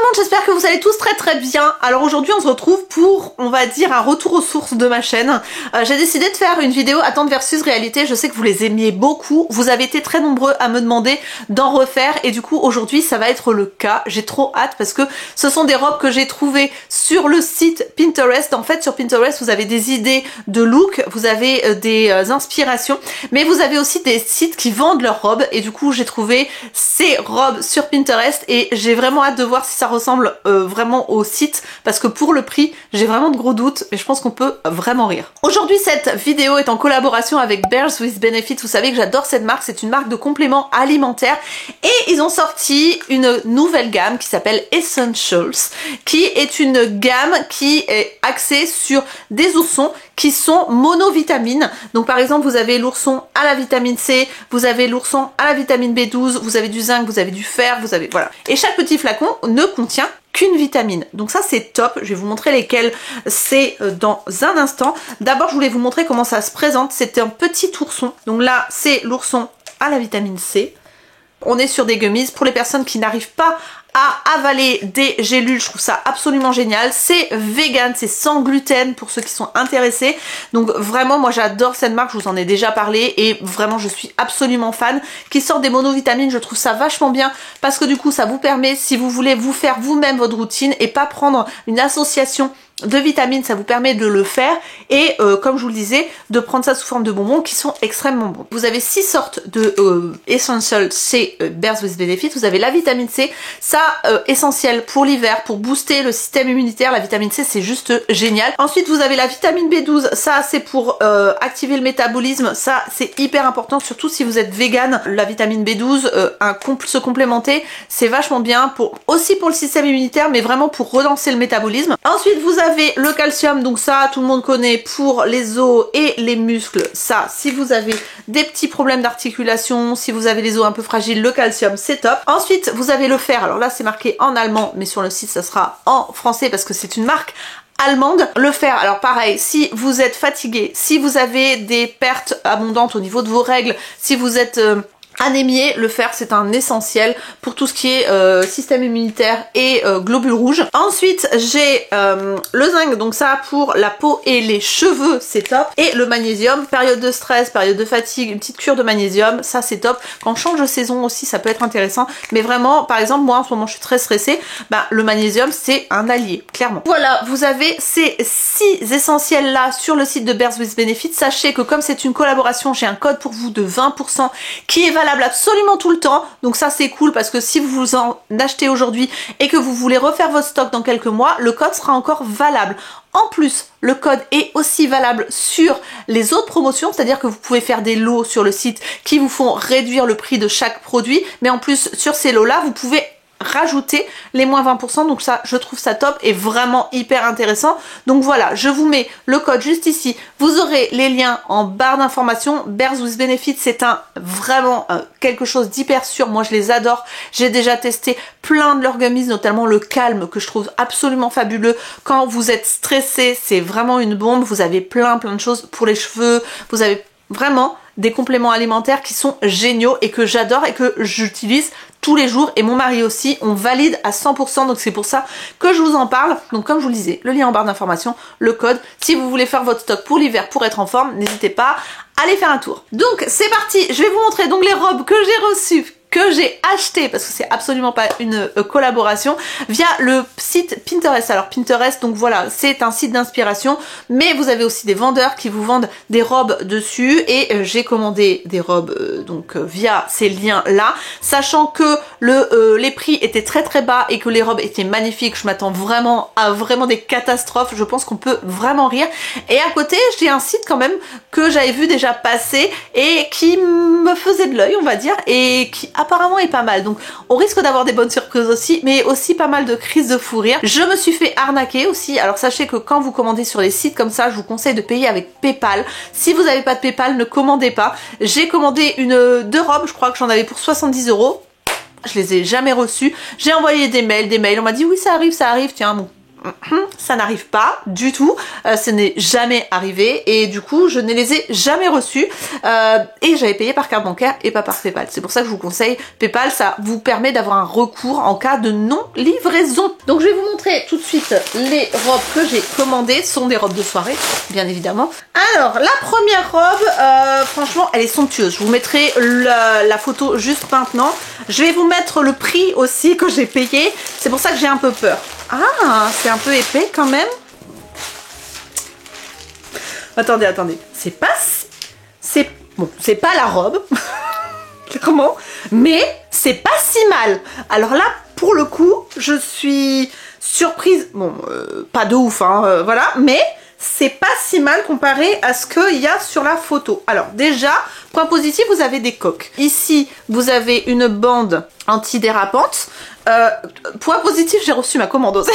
monde, j'espère que vous allez tous très bien. Alors aujourd'hui on se retrouve pour, on va dire, un retour aux sources de ma chaîne. J'ai décidé de faire une vidéo attente versus réalité. Je sais que vous les aimiez beaucoup, vous avez été très nombreux à me demander d'en refaire et du coup aujourd'hui ça va être le cas. J'ai trop hâte parce que ce sont des robes que j'ai trouvées sur le site Pinterest. En fait sur Pinterest vous avez des idées de look, vous avez des inspirations, mais vous avez aussi des sites qui vendent leurs robes et du coup j'ai trouvé ces robes sur Pinterest et j'ai vraiment hâte de voir si ça ressemble vraiment au site parce que pour le prix j'ai vraiment de gros doutes mais je pense qu'on peut vraiment rire. Aujourd'hui cette vidéo est en collaboration avec Bears with Benefits. Vous savez que j'adore cette marque, c'est une marque de compléments alimentaires et ils ont sorti une nouvelle gamme qui s'appelle Essentials, qui est une gamme qui est axée sur des oursons qui sont monovitamines. Donc par exemple vous avez l'ourson à la vitamine C, vous avez l'ourson à la vitamine B12, vous avez du zinc, vous avez du fer, vous avez voilà. Et chaque petit flacon ne contient qu'une vitamine. Donc ça c'est top, je vais vous montrer lesquelles c'est dans un instant. D'abord je voulais vous montrer comment ça se présente. C'est un petit ourson. Donc là c'est l'ourson à la vitamine C. On est sur des gummies pour les personnes qui n'arrivent pas à avaler des gélules, je trouve ça absolument génial. C'est vegan, c'est sans gluten pour ceux qui sont intéressés. Donc vraiment moi j'adore cette marque, je vous en ai déjà parlé et vraiment je suis absolument fan. Qui sort des monovitamines, je trouve ça vachement bien parce que du coup ça vous permet, si vous voulez vous faire vous-même votre routine et pas prendre une association de vitamines, ça vous permet de le faire et comme je vous le disais, de prendre ça sous forme de bonbons qui sont extrêmement bons. Vous avez 6 sortes de Essential chez Bears with Benefits. Vous avez la vitamine C, ça essentiel pour l'hiver, pour booster le système immunitaire. La vitamine C c'est juste génial. Ensuite vous avez la vitamine B12, ça c'est pour activer le métabolisme, ça c'est hyper important, surtout si vous êtes vegan. La vitamine B12, se complémenter, c'est vachement bien aussi pour le système immunitaire, mais vraiment pour relancer le métabolisme. Ensuite vous avez le calcium, donc ça tout le monde connaît pour les os et les muscles. Ça, si vous avez des petits problèmes d'articulation, si vous avez les os un peu fragiles, le calcium c'est top. Ensuite vous avez le fer, alors là c'est marqué en allemand mais sur le site ça sera en français parce que c'est une marque allemande. Le fer, alors pareil, si vous êtes fatigué, si vous avez des pertes abondantes au niveau de vos règles, si vous êtes anémié, le fer c'est un essentiel pour tout ce qui est système immunitaire et globules rouges. Ensuite j'ai le zinc, donc ça pour la peau et les cheveux c'est top. Et le magnésium, période de stress, période de fatigue, une petite cure de magnésium, ça c'est top. Quand on change de saison aussi ça peut être intéressant. Mais vraiment par exemple moi en ce moment je suis très stressée, bah, le magnésium c'est un allié, clairement. Voilà, vous avez ces 6 essentiels là sur le site de Bears with Benefits. Sachez que comme c'est une collaboration, j'ai un code pour vous de 20% qui est valable absolument tout le temps, donc ça c'est cool parce que si vous en achetez aujourd'hui et que vous voulez refaire votre stock dans quelques mois, le code sera encore valable. En plus, le code est aussi valable sur les autres promotions, c'est-à-dire que vous pouvez faire des lots sur le site qui vous font réduire le prix de chaque produit, mais en plus sur ces lots là vous pouvez rajouter les moins 20%, donc ça je trouve ça top et vraiment hyper intéressant. Donc voilà, je vous mets le code juste ici, vous aurez les liens en barre d'information. Bears with Benefits c'est vraiment quelque chose d'hyper sûr, moi je les adore, j'ai déjà testé plein de leurs gummies, notamment le calme que je trouve absolument fabuleux. Quand vous êtes stressé c'est vraiment une bombe, vous avez plein de choses pour les cheveux, vous avez vraiment des compléments alimentaires qui sont géniaux et que j'adore et que j'utilise tous les jours et mon mari aussi, on valide à 100%, donc c'est pour ça que je vous en parle. Donc comme je vous le disais, le lien en barre d'information, le code, si vous voulez faire votre stock pour l'hiver pour être en forme, n'hésitez pas à aller faire un tour. Donc c'est parti, je vais vous montrer donc les robes que j'ai reçues, que j'ai acheté parce que c'est absolument pas une collaboration, via le site Pinterest. Alors Pinterest, donc voilà, c'est un site d'inspiration, mais vous avez aussi des vendeurs qui vous vendent des robes dessus et j'ai commandé des robes via ces liens là, sachant que les prix étaient très bas et que les robes étaient magnifiques. Je m'attends vraiment à des catastrophes, je pense qu'on peut vraiment rire. Et à côté j'ai un site quand même que j'avais vu déjà passer et qui me faisait de l'œil on va dire et qui apparemment est pas mal, donc on risque d'avoir des bonnes surprises aussi, mais aussi pas mal de crises de fou rire. Je me suis fait arnaquer aussi, alors sachez que quand vous commandez sur les sites comme ça, je vous conseille de payer avec PayPal. Si vous n'avez pas de PayPal, ne commandez pas. J'ai commandé deux robes, je crois que j'en avais pour 70 €. Je les ai jamais reçues. J'ai envoyé des mails, on m'a dit oui ça arrive, tiens bon. ça n'arrive pas du tout, ce n'est jamais arrivé et du coup je ne les ai jamais reçus et j'avais payé par carte bancaire et pas par PayPal. C'est pour ça que je vous conseille PayPal, ça vous permet d'avoir un recours en cas de non-livraison. Donc je vais vous montrer tout de suite les robes que j'ai commandées, ce sont des robes de soirée bien évidemment. Alors la première robe, franchement elle est somptueuse, je vous mettrai la photo juste maintenant. Je vais vous mettre le prix aussi que j'ai payé, c'est pour ça que j'ai un peu peur. Ah, c'est un peu épais quand même. Attendez, c'est pas... Bon, c'est pas la robe, clairement, mais c'est pas si mal. Alors là, pour le coup, je suis surprise. Bon, pas de ouf, hein, voilà, mais c'est pas si mal comparé à ce qu'il y a sur la photo. Alors déjà, point positif, vous avez des coques. Ici, vous avez une bande antidérapante. Point positif, j'ai reçu ma commande aussi.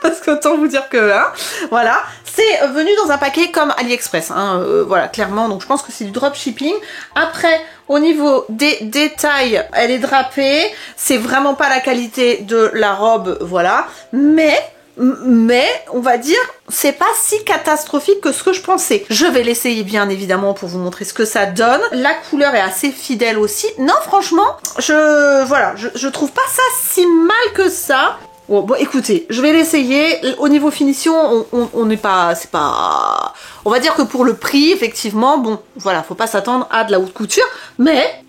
Parce qu'autant vous dire que, hein, voilà, c'est venu dans un paquet comme AliExpress, hein, voilà, clairement, donc je pense que c'est du dropshipping. Après, au niveau des détails, elle est drapée, c'est vraiment pas la qualité de la robe, voilà, mais on va dire, c'est pas si catastrophique que ce que je pensais. Je vais l'essayer bien évidemment pour vous montrer ce que ça donne. La couleur est assez fidèle aussi. Non, franchement, je trouve pas ça si mal que ça. Bon, écoutez, je vais l'essayer. Au niveau finition, on n'est pas, c'est pas... On va dire que pour le prix, effectivement, bon, voilà, faut pas s'attendre à de la haute couture. Mais,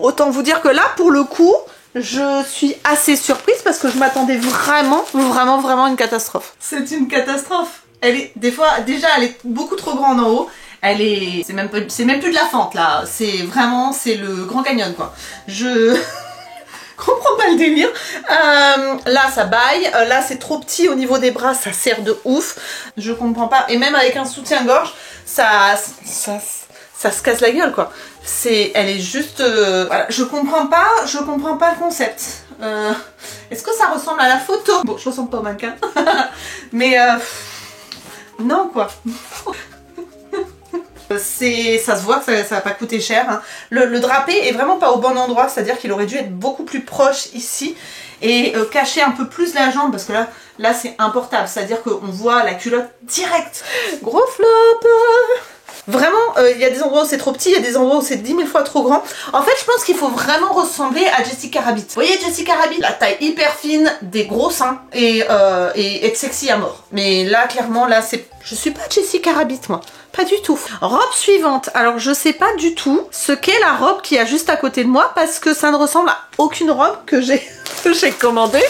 autant vous dire que là, pour le coup, je suis assez surprise parce que je m'attendais vraiment à une catastrophe. C'est une catastrophe. Elle est, des fois, déjà, elle est beaucoup trop grande en haut. Elle est... C'est même plus de la fente, là. C'est vraiment, c'est le Grand Canyon, quoi. Je... comprends pas le délire. Là ça baille, là c'est trop petit au niveau des bras, ça serre de ouf. Je comprends pas. Et même avec un soutien-gorge, ça se casse la gueule quoi. Elle est juste... voilà. Je comprends pas le concept. Est-ce que ça ressemble à la photo? Bon, je ressemble pas au mannequin. Mais non quoi. Ça se voit que ça va pas coûter cher, hein. Le drapé est vraiment pas au bon endroit, c'est-à-dire qu'il aurait dû être beaucoup plus proche ici et cacher un peu plus la jambe parce que là c'est importable, c'est-à-dire qu'on voit la culotte direct. Gros flop. Vraiment, il y a des endroits où c'est trop petit, il y a des endroits où c'est 10 000 fois trop grand. En fait, je pense qu'il faut vraiment ressembler à Jessica Rabbit. Vous voyez Jessica Rabbit? La taille hyper fine, des gros seins et être sexy à mort. Mais là, clairement, là, c'est... Je suis pas Jessica Rabbit, moi. Pas du tout. Robe suivante. Alors, je sais pas du tout ce qu'est la robe qui a juste à côté de moi parce que ça ne ressemble à aucune robe que j'ai commandée.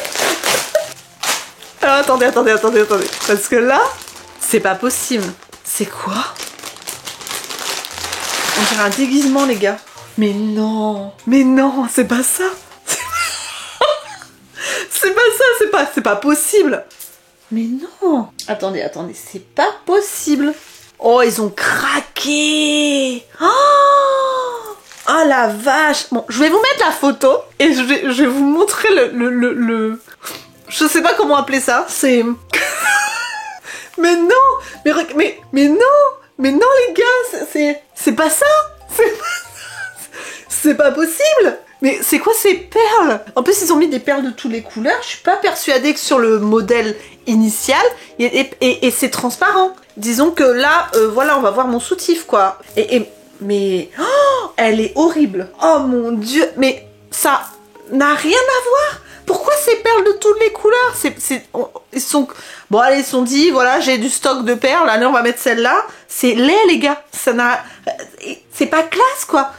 Alors, attendez. Parce que là, c'est pas possible. C'est quoi? On dirait un déguisement, les gars. Mais non, c'est pas ça. C'est pas possible. Mais non. Attendez, c'est pas possible. Oh, ils ont craqué. Oh la vache. Bon, je vais vous mettre la photo et je vais vous montrer le... Je sais pas comment appeler ça. C'est... Mais non. Mais non. Mais non les gars, c'est pas ça. C'est pas possible. Mais c'est quoi ces perles? En plus ils ont mis des perles de toutes les couleurs. Je suis pas persuadée que sur le modèle initial et c'est transparent. Disons que là, voilà, on va voir mon soutif quoi. Mais oh, elle est horrible. Oh mon dieu. Mais ça n'a rien à voir. Pourquoi ces perles de toutes les couleurs? Ils sont... Bon allez, ils sont dit, voilà, j'ai du stock de perles, allez on va mettre celle-là. C'est laid les gars, ça n'a... C'est pas classe quoi.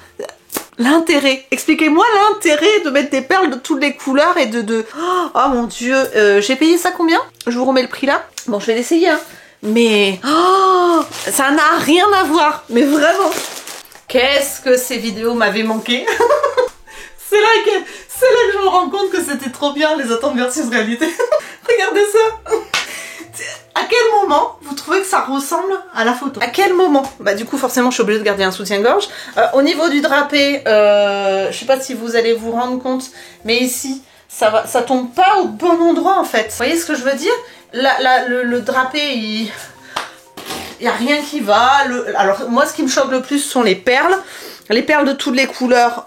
L'intérêt, expliquez-moi l'intérêt de mettre des perles de toutes les couleurs et de... Oh mon dieu, j'ai payé ça combien? Je vous remets le prix là. Bon, je vais l'essayer hein. Mais... Oh, ça n'a rien à voir, mais vraiment. Qu'est-ce que ces vidéos m'avaient manqué. C'est là que je me rends compte que c'était trop bien les attentes versus réalité. Regardez ça. À quel moment vous trouvez que ça ressemble à la photo? À quel moment? Bah du coup forcément je suis obligée de garder un soutien-gorge. Au niveau du drapé, je sais pas si vous allez vous rendre compte, mais ici ça tombe pas au bon endroit en fait. Vous voyez ce que je veux dire? Le drapé il y a rien qui va. Alors moi ce qui me choque le plus sont les perles. Les perles de toutes les couleurs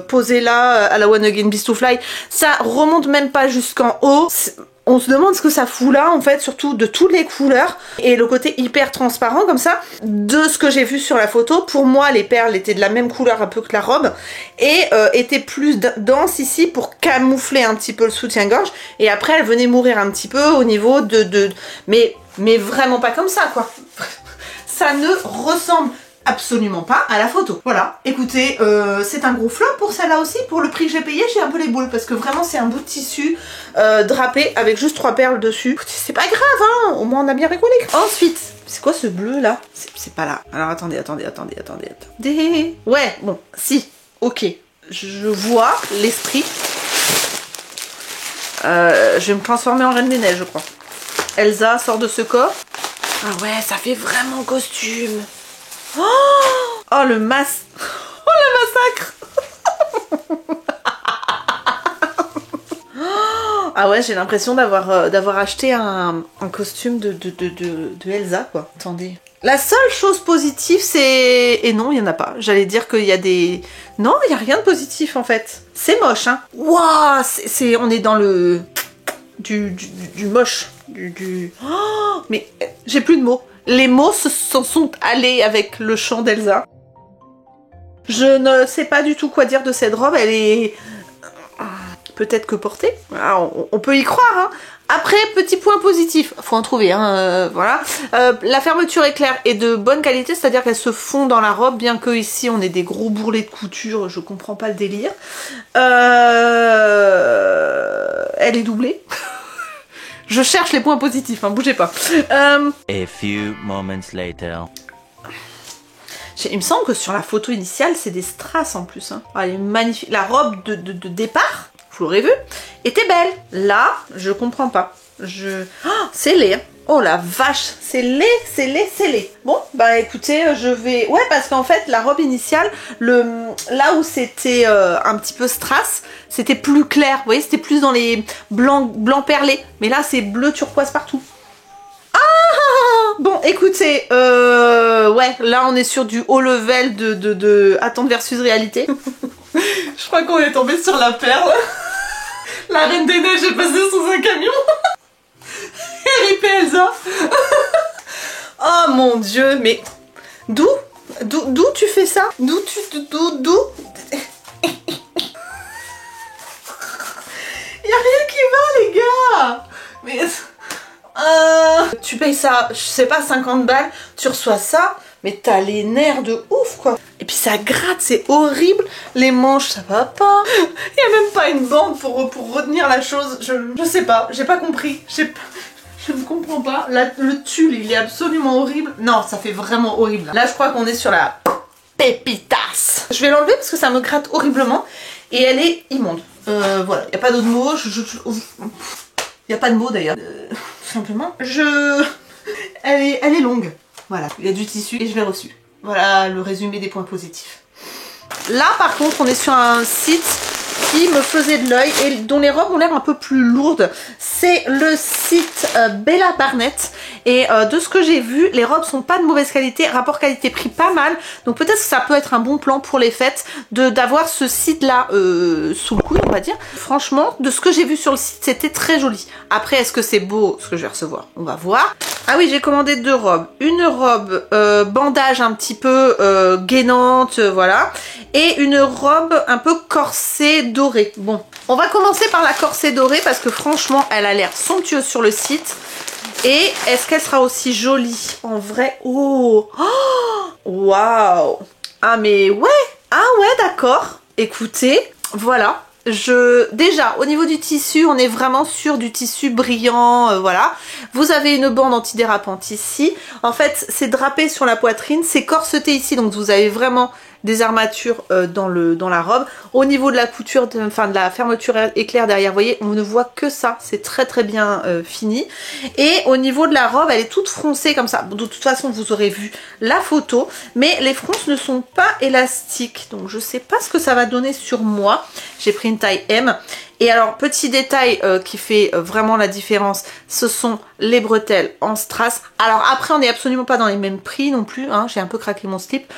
posées là à la One Again Beast to Fly, ça remonte même pas jusqu'en haut. On se demande ce que ça fout là en fait, surtout de toutes les couleurs et le côté hyper transparent comme ça. De ce que j'ai vu sur la photo, pour moi les perles étaient de la même couleur un peu que la robe et étaient plus denses ici pour camoufler un petit peu le soutien-gorge, et après elle venait mourir un petit peu au niveau mais vraiment pas comme ça quoi. Ça ne ressemble absolument pas à la photo. Voilà, écoutez, c'est un gros flop pour celle-là aussi. Pour le prix que j'ai payé, j'ai un peu les boules parce que vraiment c'est un bout de tissu drapé avec juste 3 perles dessus. C'est pas grave, hein, au moins on a bien rigolé. Ensuite, c'est quoi ce bleu là? C'est pas là. Alors attendez. Ouais, bon, si, ok. Je vois l'esprit. Je vais me transformer en Reine des Neiges, je crois. Elsa sort de ce corps. Ah ouais, ça fait vraiment costume. Oh le massacre. Ah ouais, j'ai l'impression d'avoir acheté un costume de Elsa quoi. Attendez. La seule chose positive c'est... Et non, il n'y en a pas. J'allais dire qu'il y a des... Non, il n'y a rien de positif en fait. C'est moche hein. Waouh, on est dans le... Du moche. Oh, mais j'ai plus de mots. Les mots s'en sont allés avec le chant d'Elsa. Je ne sais pas du tout quoi dire de cette robe. Elle est... peut-être que portée. On peut y croire. Hein. Après, petit point positif. Faut en trouver. Hein, voilà. La fermeture éclair est de bonne qualité. C'est-à-dire qu'elle se fond dans la robe. Bien que ici, on ait des gros bourrelets de couture. Je comprends pas le délire. Elle est doublée. Je cherche les points positifs, hein, bougez pas. A few moments later. Il me semble que sur la photo initiale, c'est des strass en plus. Hein. Elle est magnifique. La robe de départ, vous l'aurez vu, était belle. Là, je comprends pas. Oh, c'est laid. Hein. Oh la vache, c'est laid. Bon, bah écoutez, je vais... Ouais, parce qu'en fait, la robe initiale, là où c'était un petit peu strass, c'était plus clair. Vous voyez, c'était plus dans les blancs perlés. Mais là, c'est bleu turquoise partout. Ah bon, écoutez, ouais, là, on est sur du haut level de attente versus réalité. Je crois qu'on est tombé sur la perle. La Reine des Neiges est passée sous un camion. RIP Elsa. Oh mon dieu, mais d'où tu fais ça? D'où y a rien qui va les gars. Mais tu payes ça, je sais pas, 50 balles, tu reçois ça, mais t'as les nerfs de ouf quoi. Et puis ça gratte, c'est horrible. Les manches, ça va pas. Il y a même pas une bande pour retenir la chose. Je sais pas, j'ai pas compris. Je ne comprends pas. Le tulle, il est absolument horrible. Non, ça fait vraiment horrible. Là, je crois qu'on est sur la pépitas. Je vais l'enlever parce que ça me gratte horriblement. Et elle est immonde. Voilà, il n'y a pas d'autre mot. Il n'y a pas de mots d'ailleurs. Tout simplement. Elle est longue. Voilà, il y a du tissu et je l'ai reçu. Voilà le résumé des points positifs. Là, par contre, on est sur un site qui me faisait de l'œil et dont les robes ont l'air un peu plus lourdes. C'est le site Bella Barnett et de ce que j'ai vu, les robes sont pas de mauvaise qualité, rapport qualité-prix pas mal, donc peut-être que ça peut être un bon plan pour les fêtes d'avoir ce site là sous le coude on va dire. Franchement, de ce que j'ai vu sur le site, c'était très joli. Après, est-ce que c'est beau ce que je vais recevoir? On va voir. Ah oui, j'ai commandé 2 robes. Une robe bandage un petit peu gainante, voilà, et une robe un peu corsée dorée. Bon, on va commencer par la corsée dorée parce que franchement, elle a l'air somptueuse sur le site. Et est-ce qu'elle sera aussi jolie en vrai? Oh, waouh! Ah mais ouais! Ah ouais, d'accord. Écoutez, voilà. Déjà, au niveau du tissu, on est vraiment sur du tissu brillant, voilà. Vous avez une bande antidérapante ici. En fait, c'est drapé sur la poitrine, c'est corseté ici, donc vous avez vraiment des armatures dans la robe. Au niveau de la couture, de la fermeture éclair derrière, vous voyez, on ne voit que ça. C'est très très bien fini. Et au niveau de la robe, elle est toute froncée comme ça. De toute façon, vous aurez vu la photo, mais les fronces ne sont pas élastiques. Donc je sais pas ce que ça va donner sur moi. J'ai pris une taille M. Et alors, petit détail qui fait vraiment la différence, ce sont les bretelles en strass. Alors après, on n'est absolument pas dans les mêmes prix non plus, hein, j'ai un peu craqué mon slip,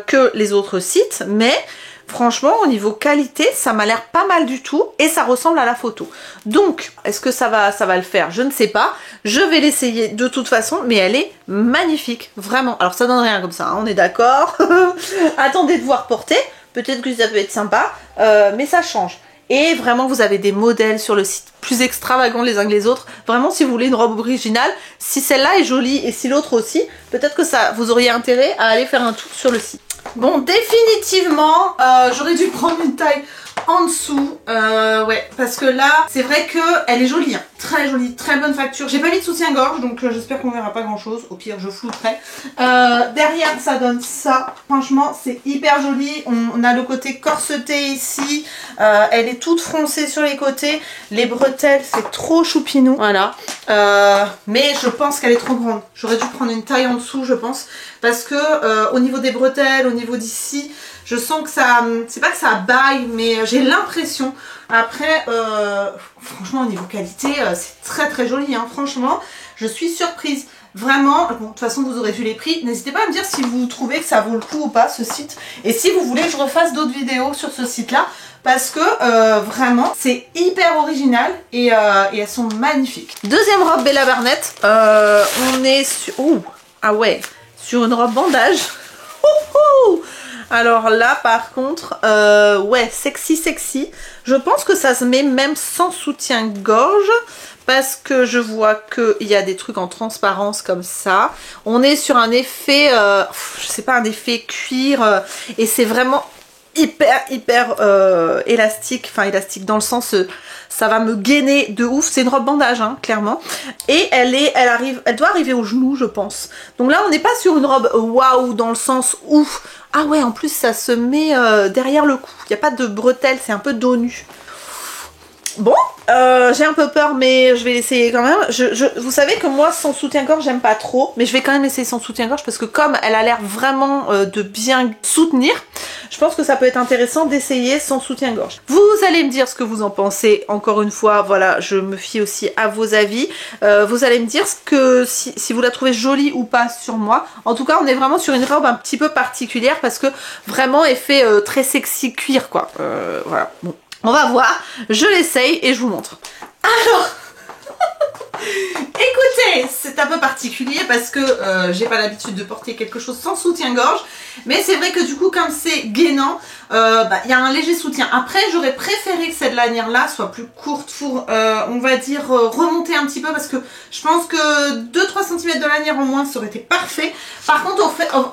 que les autres sites, mais Franchement, au niveau qualité, ça m'a l'air pas mal du tout et ça ressemble à la photo. Donc, est-ce que ça va le faire? Je ne sais pas. Je vais l'essayer de toute façon, mais elle est magnifique, vraiment. Alors, ça donne rien comme ça, hein, on est d'accord. Attendez de voir porter. Peut-être que ça peut être sympa, mais ça change. Et vraiment, vous avez des modèles sur le site plus extravagants les uns que les autres. Vraiment, si vous voulez une robe originale, si celle-là est jolie et si l'autre aussi, peut-être que ça, vous auriez intérêt à aller faire un tour sur le site. Bon, définitivement, j'aurais dû prendre une taille en dessous, ouais, parce que là, c'est vrai que elle est jolie, hein. Très jolie, très bonne facture. J'ai pas mis de soutien-gorge, donc j'espère qu'on verra pas grand-chose. Au pire, je flouterai. Derrière, ça donne ça. Franchement, c'est hyper joli. On a le côté corseté ici. Elle est toute froncée sur les côtés. Les bretelles, c'est trop choupinou. Voilà. Mais je pense qu'elle est trop grande. J'aurais dû prendre une taille en dessous, je pense, parce que au niveau des bretelles, au niveau d'ici, je sens que ça, c'est pas que ça baille, mais j'ai l'impression. Après, franchement, au niveau qualité, c'est très très joli, hein. Franchement, je suis surprise. Vraiment, bon, de toute façon, vous aurez vu les prix. N'hésitez pas à me dire si vous trouvez que ça vaut le coup ou pas, ce site. Et si vous voulez que je refasse d'autres vidéos sur ce site-là, parce que vraiment, c'est hyper original et elles sont magnifiques. Deuxième robe Bella Barnett. On est sur... Ouh, ah ouais, sur une robe bandage. Alors là, par contre, ouais, sexy. Je pense que ça se met même sans soutien-gorge, parce que je vois qu'il y a des trucs en transparence comme ça. On est sur un effet, je sais pas, un effet cuir, et c'est vraiment hyper élastique. Enfin, élastique dans le sens... ça va me gainer de ouf. C'est une robe bandage, hein, clairement. Et elle doit arriver au genou, je pense. Donc là, on n'est pas sur une robe waouh, dans le sens où... Ah ouais, en plus, ça se met derrière le cou. Il n'y a pas de bretelles, c'est un peu dos nu. Bon, j'ai un peu peur, mais je vais l'essayer quand même. Vous savez que moi, sans soutien-gorge, j'aime pas trop. Mais je vais quand même essayer sans soutien-gorge parce que comme elle a l'air vraiment de bien soutenir, je pense que ça peut être intéressant d'essayer sans soutien-gorge. Vous allez me dire ce que vous en pensez. Encore une fois, voilà, je me fie aussi à vos avis. Vous allez me dire si vous la trouvez jolie ou pas sur moi. En tout cas, on est vraiment sur une robe un petit peu particulière parce que vraiment, elle fait très sexy cuir, quoi. Voilà, bon. On va voir, je l'essaye et je vous montre. Alors, écoutez, c'est un peu particulier parce que j'ai pas l'habitude de porter quelque chose sans soutien-gorge. Mais c'est vrai que du coup, comme c'est gainant, y a un léger soutien. Après, j'aurais préféré que cette lanière-là soit plus courte pour, on va dire, remonter un petit peu. Parce que je pense que 2-3 cm de lanière en moins, ça aurait été parfait. Par contre,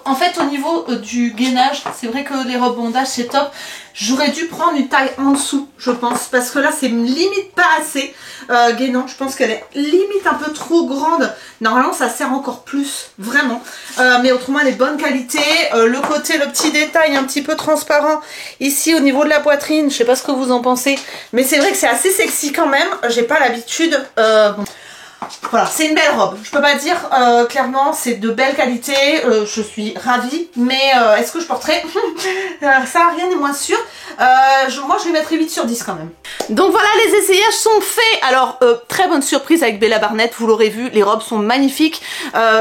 en fait, au niveau du gainage, c'est vrai que les robes bondage, c'est top. J'aurais dû prendre une taille en dessous, je pense, parce que là, c'est limite pas assez gainant. Je pense qu'elle est limite un peu trop grande. Normalement, ça sert encore plus, vraiment. Mais autrement, elle est bonne qualité. Le côté, le petit détail un petit peu transparent, ici, au niveau de la poitrine, je sais pas ce que vous en pensez, mais c'est vrai que c'est assez sexy quand même. J'ai pas l'habitude... Voilà, c'est une belle robe. Je peux pas dire clairement, c'est de belle qualité. Je suis ravie, mais est-ce que je porterai ça, rien n'est moins sûr. Moi, je lui mettrai 8 sur 10 quand même. Donc voilà, les essayages sont faits. Alors, très bonne surprise avec Bella Barnett, vous l'aurez vu, les robes sont magnifiques.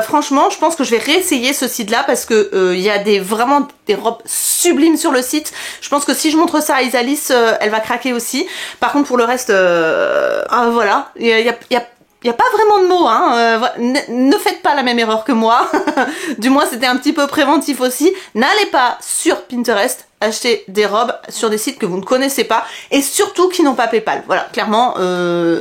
Franchement, je pense que je vais réessayer ce site-là parce que il y a vraiment des robes sublimes sur le site. Je pense que si je montre ça à Isalis, elle va craquer aussi. Par contre, pour le reste, voilà, il y a pas vraiment de mots, hein. Ne faites pas la même erreur que moi. Du moins, c'était un petit peu préventif aussi. N'allez pas sur Pinterest acheter des robes sur des sites que vous ne connaissez pas et surtout qui n'ont pas PayPal. Voilà, clairement,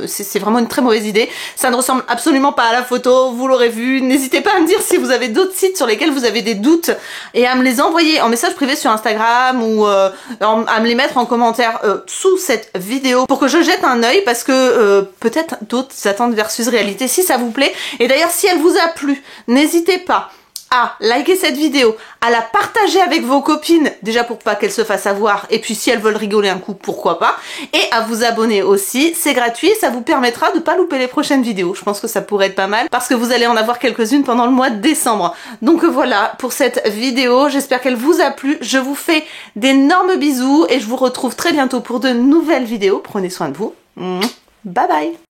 c'est vraiment une très mauvaise idée. Ça ne ressemble absolument pas à la photo, vous l'aurez vu. N'hésitez pas à me dire si vous avez d'autres sites sur lesquels vous avez des doutes et à me les envoyer en message privé sur Instagram ou à me les mettre en commentaire sous cette vidéo pour que je jette un œil parce que peut-être d'autres attendent versus réalité si ça vous plaît. Et d'ailleurs, si elle vous a plu, n'hésitez pas à liker cette vidéo, à la partager avec vos copines, déjà pour pas qu'elles se fassent avoir, et puis si elles veulent rigoler un coup, pourquoi pas, et à vous abonner aussi, c'est gratuit, ça vous permettra de pas louper les prochaines vidéos, je pense que ça pourrait être pas mal, parce que vous allez en avoir quelques-unes pendant le mois de décembre. Donc voilà pour cette vidéo, j'espère qu'elle vous a plu, je vous fais d'énormes bisous, et je vous retrouve très bientôt pour de nouvelles vidéos, prenez soin de vous, bye bye.